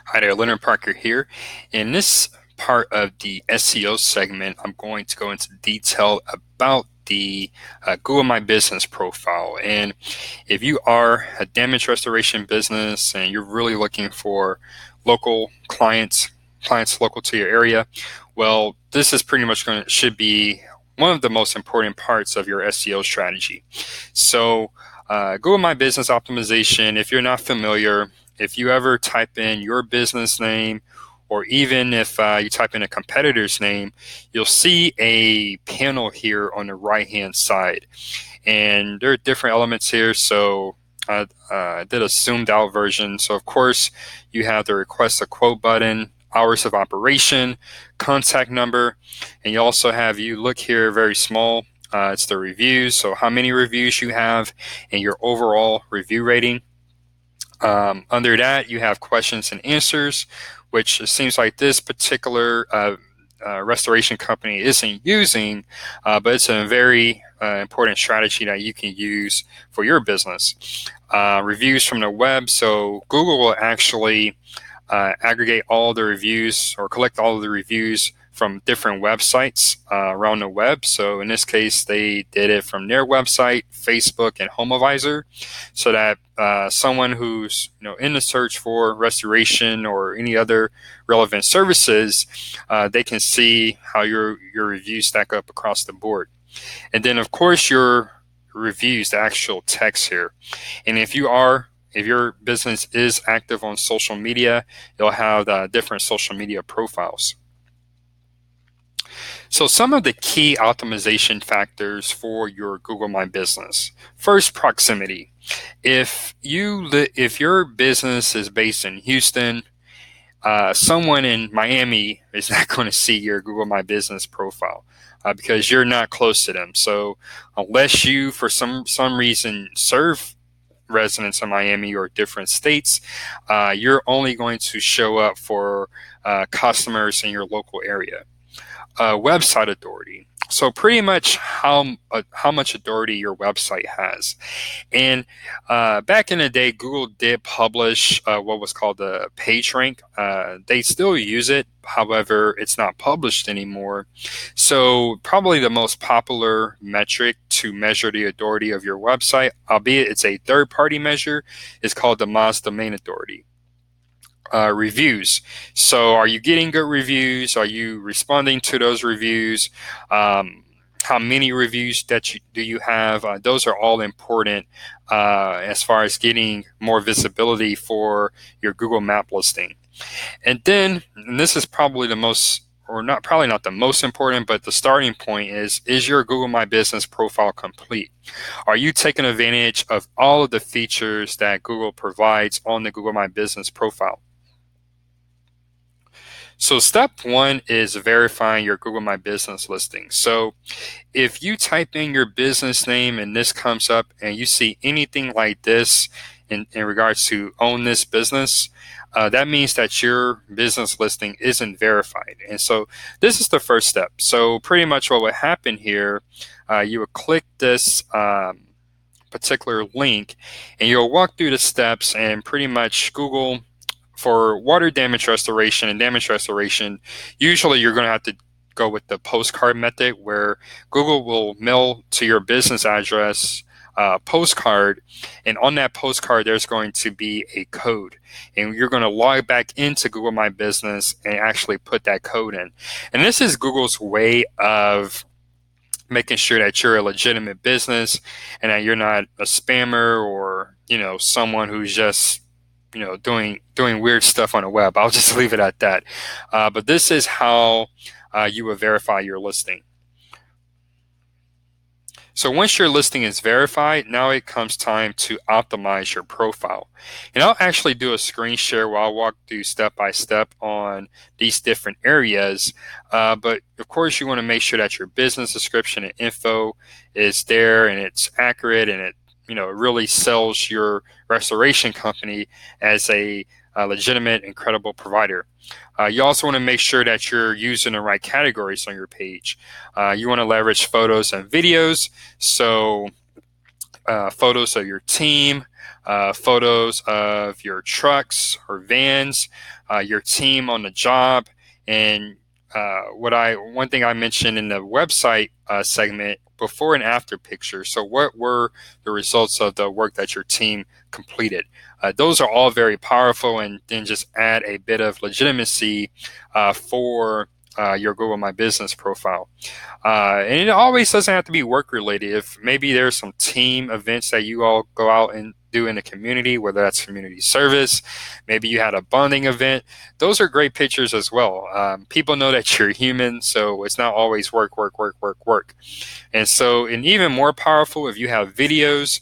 Hi there, Leonard Parker here. In this part of the SEO segment, I'm going to go into detail about the Google My Business profile. And if you are a damage restoration business and you're really looking for local clients local to your area, well, this is pretty much should be one of the most important parts of your SEO strategy. So, Google My Business optimization, if you're not familiar, if you ever type in your business name, or even if you type in a competitor's name, you'll see a panel here on the right hand side. And there are different elements here. So I did a zoomed out version. So of course you have the request a quote button, hours of operation, contact number, and you also have, you look here very small, it's the reviews. So how many reviews you have and your overall review rating. Under that, you have questions and answers, which it seems like this particular restoration company isn't using, but it's a very important strategy that you can use for your business. Reviews from the web. So Google will actually aggregate all the reviews or collect all of the reviews from different websites around the web. So in this case, they did it from their website, Facebook, and HomeAdvisor, so that someone who's in the search for restoration or any other relevant services, they can see how your reviews stack up across the board. And then of course your reviews, the actual text here. And if your business is active on social media, you'll have different social media profiles. So some of the key optimization factors for your Google My Business. First, proximity. If your business is based in Houston, someone in Miami is not going to see your Google My Business profile because you're not close to them. So unless you, for some reason, serve residents in Miami or different states, you're only going to show up for customers in your local area. Website authority. So pretty much how much authority your website has. And back in the day, Google did publish what was called the PageRank. They still use it. However, it's not published anymore. So probably the most popular metric to measure the authority of your website, albeit it's a third-party measure, is called the Moz Domain Authority. Reviews. So are you getting good reviews? Are you responding to those reviews? How many reviews do you have? Those are all important as far as getting more visibility for your Google Map listing. And this is probably the most, or probably not the most important, but the starting point is your Google My Business profile complete? Are you taking advantage of all of the features that Google provides on the Google My Business profile? So step one is verifying your Google My Business listing. So if you type in your business name and this comes up and you see anything like this in regards to own this business, that means that your business listing isn't verified. And so this is the first step. So pretty much what would happen here, you would click this particular link and you'll walk through the steps, and pretty much Google, for water damage restoration and damage restoration, usually you're going to have to go with the postcard method, where Google will mail to your business address a postcard, and on that postcard there's going to be a code, and you're going to log back into Google My Business and actually put that code in. And this is Google's way of making sure that you're a legitimate business and that you're not a spammer or someone who's just doing weird stuff on the web. I'll just leave it at that. But this is how you would verify your listing. So once your listing is verified, now it comes time to optimize your profile. And I'll actually do a screen share where I'll walk through step by step on these different areas. But of course, you want to make sure that your business description and info is there and it's accurate, and it really sells your restoration company as a legitimate and credible provider. You also want to make sure that you're using the right categories on your page. You want to leverage photos and videos. So photos of your team, photos of your trucks or vans, your team on the job, and one thing I mentioned in the website segment, before and after pictures. So what were the results of the work that your team completed? Those are all very powerful, and then just add a bit of legitimacy for your Google My Business profile. And it always doesn't have to be work related. If maybe there's some team events that you all go out and do in the community, whether that's community service, maybe you had a bonding event, those are great pictures as well. People know that you're human, so it's not always work, work, work, work, work. And so, and even more powerful, if you have videos,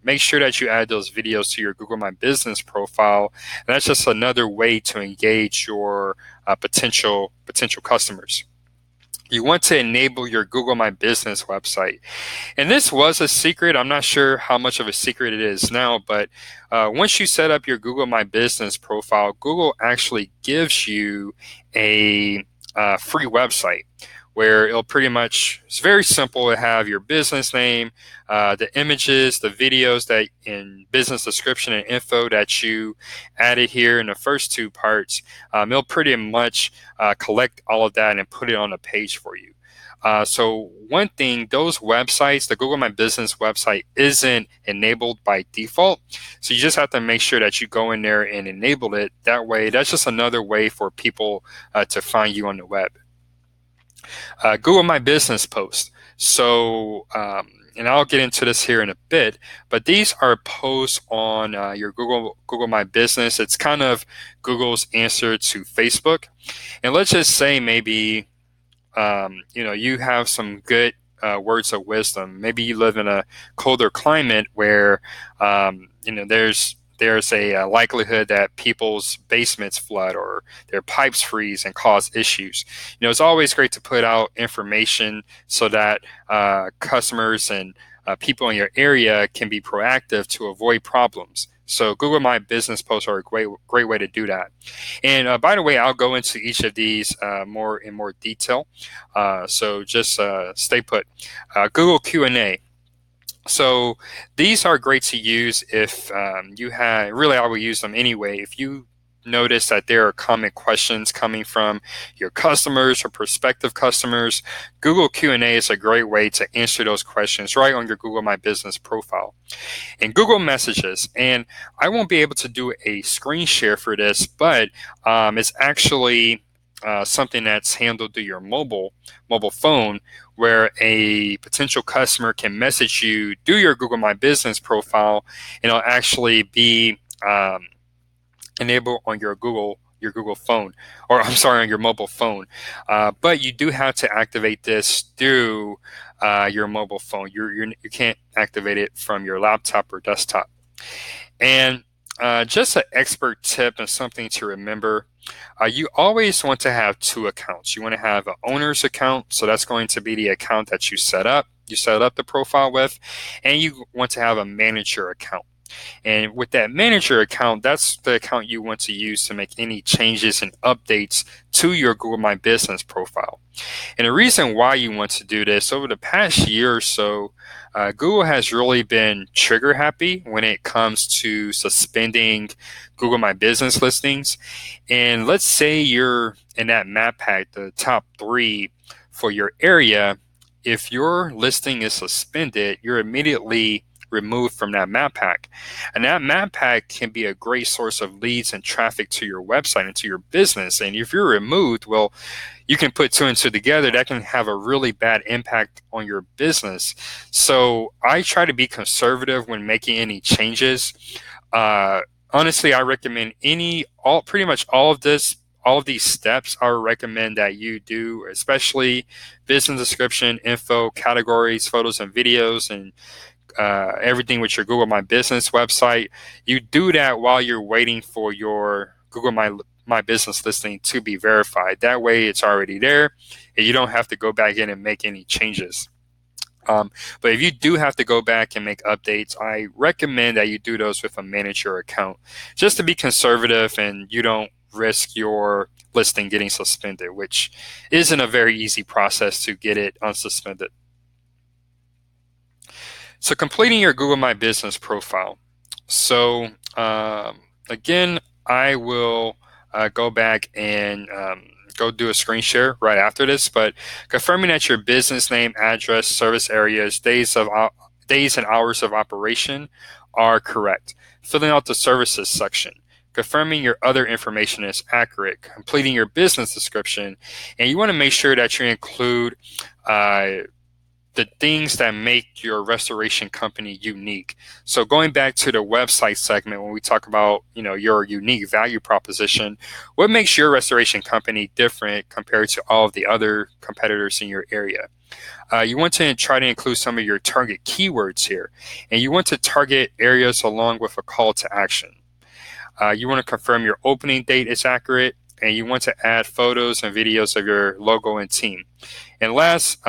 make sure that you add those videos to your Google My Business profile. And that's just another way to engage your potential customers. You want to enable your Google My Business website. And this was a secret. I'm not sure how much of a secret it is now, but once you set up your Google My Business profile, Google actually gives you a free website where it'll pretty much, it's very simple to have your business name, the images, the videos that in business description and info that you added here in the first two parts. It'll pretty much collect all of that and put it on a page for you. So one thing, those websites, the Google My Business website isn't enabled by default. So you just have to make sure that you go in there and enable it. That way, that's just another way for people to find you on the web. Google My Business post. So, and I'll get into this here in a bit, but these are posts on your Google My Business. It's kind of Google's answer to Facebook. And let's just say maybe you have some good words of wisdom. Maybe you live in a colder climate where there's a likelihood that people's basements flood or their pipes freeze and cause issues. It's always great to put out information so that customers and people in your area can be proactive to avoid problems. So Google My Business posts are a great way to do that. And by the way, I'll go into each of these in more detail. So just stay put. Google Q&A. So these are great to use if you have, really I would use them anyway, if you notice that there are common questions coming from your customers or prospective customers. Google Q&A is a great way to answer those questions right on your Google My Business profile. And Google Messages, and I won't be able to do a screen share for this, but it's actually something that's handled through your mobile phone, where a potential customer can message you through your Google My Business profile, and it'll actually be enabled on your Google phone, or I'm sorry, on your mobile phone. But you do have to activate this through your mobile phone. You can't activate it from your laptop or desktop. And just an expert tip and something to remember. You always want to have two accounts. You want to have an owner's account, so that's going to be the account that you set up the profile with, and you want to have a manager account. And with that manager account, that's the account you want to use to make any changes and updates to your Google My Business profile. And the reason why you want to do this, over the past year or so, Google has really been trigger happy when it comes to suspending Google My Business listings. And let's say you're in that map pack, the top 3 for your area. If your listing is suspended, you're immediately removed from that map pack. And that map pack can be a great source of leads and traffic to your website and to your business. And if you're removed, well, you can put 2 and 2 together. That can have a really bad impact on your business. So I try to be conservative when making any changes. Honestly, I recommend pretty much all of these steps. I recommend that you do, especially business description, info, categories, photos and videos, and everything with your Google My Business website. You do that while you're waiting for your Google My Business listing to be verified. That way it's already there and you don't have to go back in and make any changes. But if you do have to go back and make updates, I recommend that you do those with a manager account, just to be conservative and you don't risk your listing getting suspended, which isn't a very easy process to get it unsuspended. So completing your Google My Business profile. So again, I will go back and go do a screen share right after this, but confirming that your business name, address, service areas, days and hours of operation are correct. Filling out the services section. Confirming your other information is accurate. Completing your business description. And you want to make sure that you include the things that make your restoration company unique. So going back to the website segment, when we talk about, your unique value proposition, what makes your restoration company different compared to all of the other competitors in your area? You want to try to include some of your target keywords here, and you want to target areas along with a call to action. You want to confirm your opening date is accurate, and you want to add photos and videos of your logo and team. And last,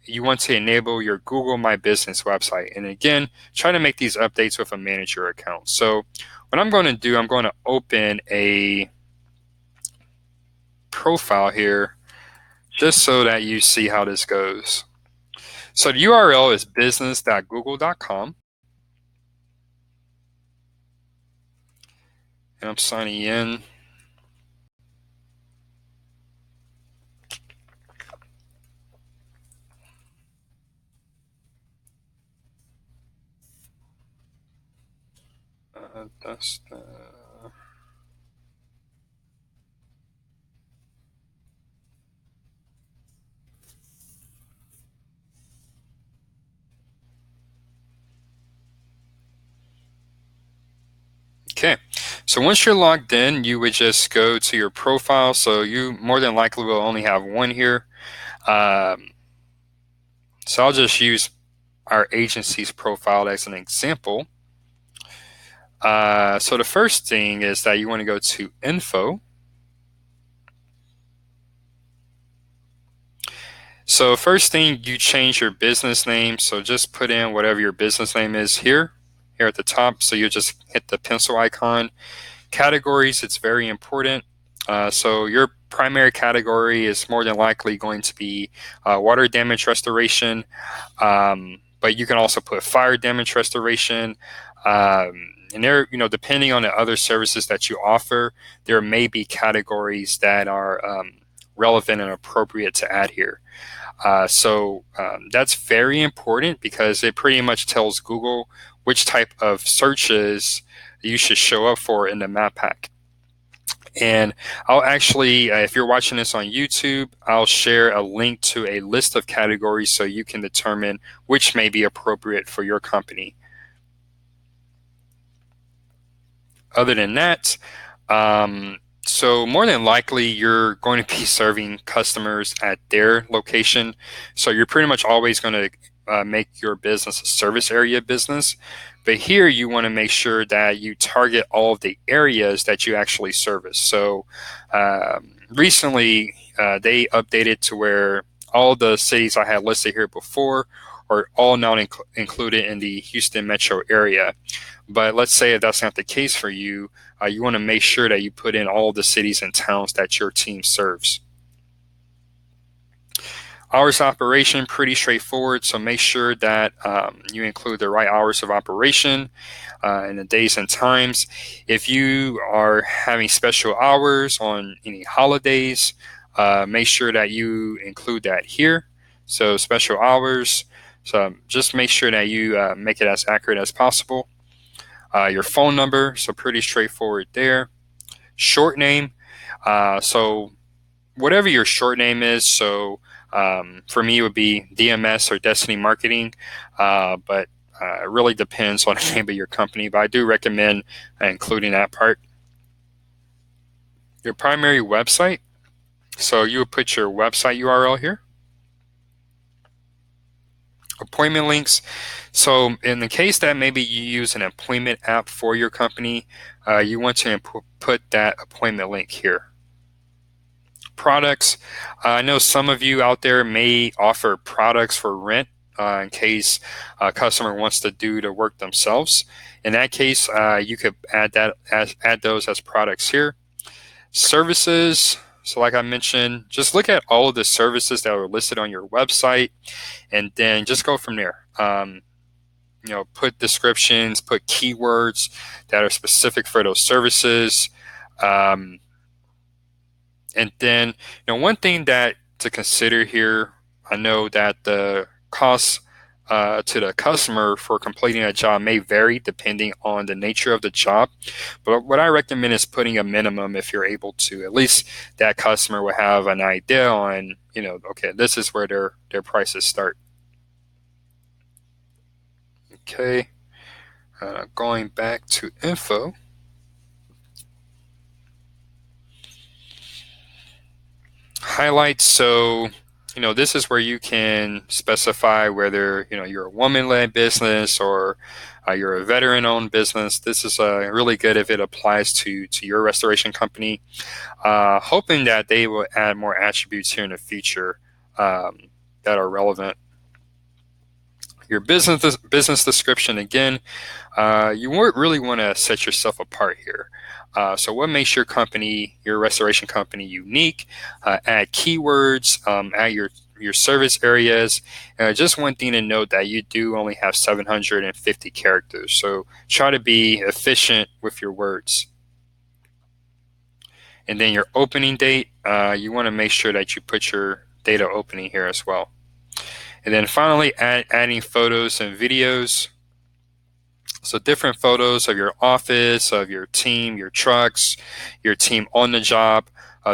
you want to enable your Google My Business website. And again, try to make these updates with a manager account. So what I'm going to do, I'm going to open a profile here just so that you see how this goes. So the URL is business.google.com. And I'm signing in. That's the... Okay, so once you're logged in, you would just go to your profile. So you more than likely will only have one here. So I'll just use our agency's profile as an example. So the first thing is that you want to go to info. So first thing, you change your business name. So just put in whatever your business name is here at the top. So you just hit the pencil icon. Categories, it's very important. So your primary category is more than likely going to be water damage restoration, but you can also put fire damage restoration. And there, depending on the other services that you offer, there may be categories that are relevant and appropriate to add here. So that's very important because it pretty much tells Google which type of searches you should show up for in the map pack. And I'll actually, if you're watching this on YouTube, I'll share a link to a list of categories so you can determine which may be appropriate for your company. Other than that, so more than likely you're going to be serving customers at their location. So you're pretty much always going to make your business a service area business. But here you want to make sure that you target all of the areas that you actually service. So recently they updated to where all the cities I had listed here before are all now included in the Houston metro area. But let's say if that's not the case for you, you want to make sure that you put in all the cities and towns that your team serves. Hours of operation, pretty straightforward. So make sure that you include the right hours of operation and the days and times. If you are having special hours on any holidays, make sure that you include that here. So special hours. So just make sure that you make it as accurate as possible. Your phone number, so pretty straightforward there. Short name, so whatever your short name is. So for me, it would be DMS or Destiny Marketing, but it really depends on the name of your company. But I do recommend including that part. Your primary website, so you would put your website URL here. Appointment links. So in the case that maybe you use an appointment app for your company, you want to put that appointment link here. Products. I know some of you out there may offer products for rent in case a customer wants to do the work themselves. In that case, you could add those as products here. Services. So like I mentioned, just look at all of the services that are listed on your website and then just go from there. put descriptions, put keywords that are specific for those services. And then, one thing that to consider here, I know that the cost to the customer for completing a job may vary depending on the nature of the job. But what I recommend is putting a minimum if you're able to. At least that customer will have an idea on, okay, this is where their prices start. Okay, going back to info. Highlights. So, this is where you can specify whether, you're a woman-led business or you're a veteran-owned business. This is really good if it applies to your restoration company. Hoping that they will add more attributes here in the future that are relevant. Your business description, again, you really want to set yourself apart here. So what makes your company, your restoration company, unique? Add keywords, add your service areas. Just one thing to note that you do only have 750 characters. So try to be efficient with your words. And then your opening date, you want to make sure that you put your date of opening here as well. And then finally, adding photos and videos. So different photos of your office, of your team, your trucks, your team on the job.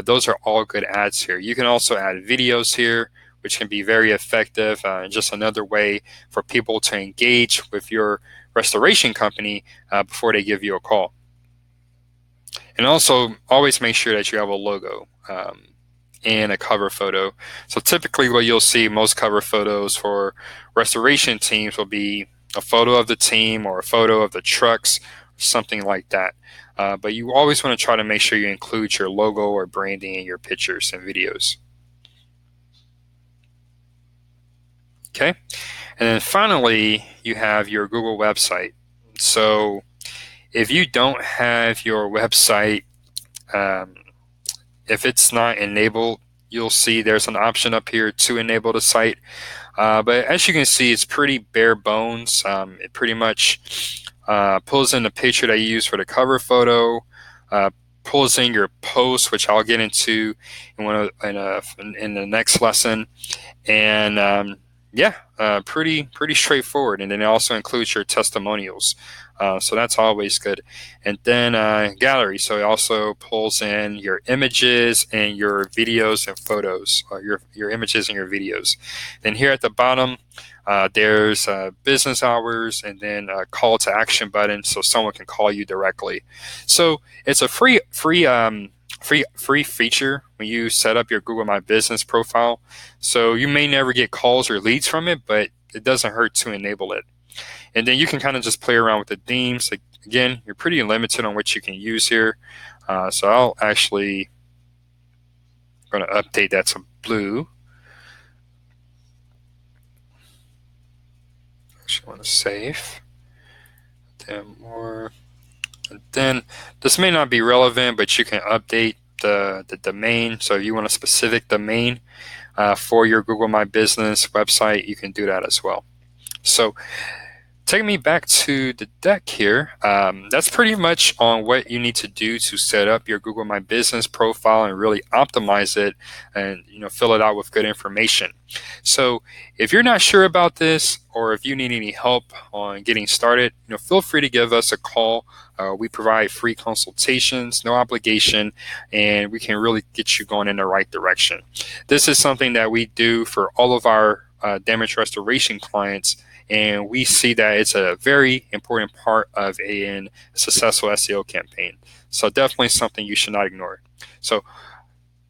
Those are all good ads here. You can also add videos here, which can be very effective. And just another way for people to engage with your restoration company before they give you a call. And also always make sure that you have a logo and a cover photo. So typically what you'll see, most cover photos for restoration teams will be a photo of the team or a photo of the trucks, something like that. But you always want to try to make sure you include your logo or branding in your pictures and videos. Okay, and then finally you have your Google website. So if you don't have your website, if it's not enabled, you'll see there's an option up here to enable the site. But as you can see, it's pretty bare bones. It pretty much pulls in the picture that you use for the cover photo, pulls in your post, which I'll get into in the next lesson, and pretty straightforward. And then it also includes your testimonials. So that's always good. And then gallery. So it also pulls in your images and your videos and photos, or your images and your videos. Then here at the bottom, there's business hours and then a call to action button so someone can call you directly. So it's a free feature when you set up your Google My Business profile. So you may never get calls or leads from it, but it doesn't hurt to enable it. And then you can kind of just play around with the themes. Again, you're pretty limited on what you can use here. So I'll actually going to update that to blue. Actually want to save. Then more. And then this may not be relevant, but you can update the domain. So if you want a specific domain for your Google My Business website, you can do that as well. So taking me back to the deck here, that's pretty much on what you need to do to set up your Google My Business profile and really optimize it and fill it out with good information. So if you're not sure about this, or if you need any help on getting started, feel free to give us a call. We provide free consultations, no obligation, and we can really get you going in the right direction. This is something that we do for all of our damage restoration clients, and we see that it's a very important part of a successful SEO campaign. So definitely something you should not ignore. So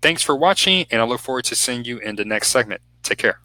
thanks for watching, and I look forward to seeing you in the next segment. Take care.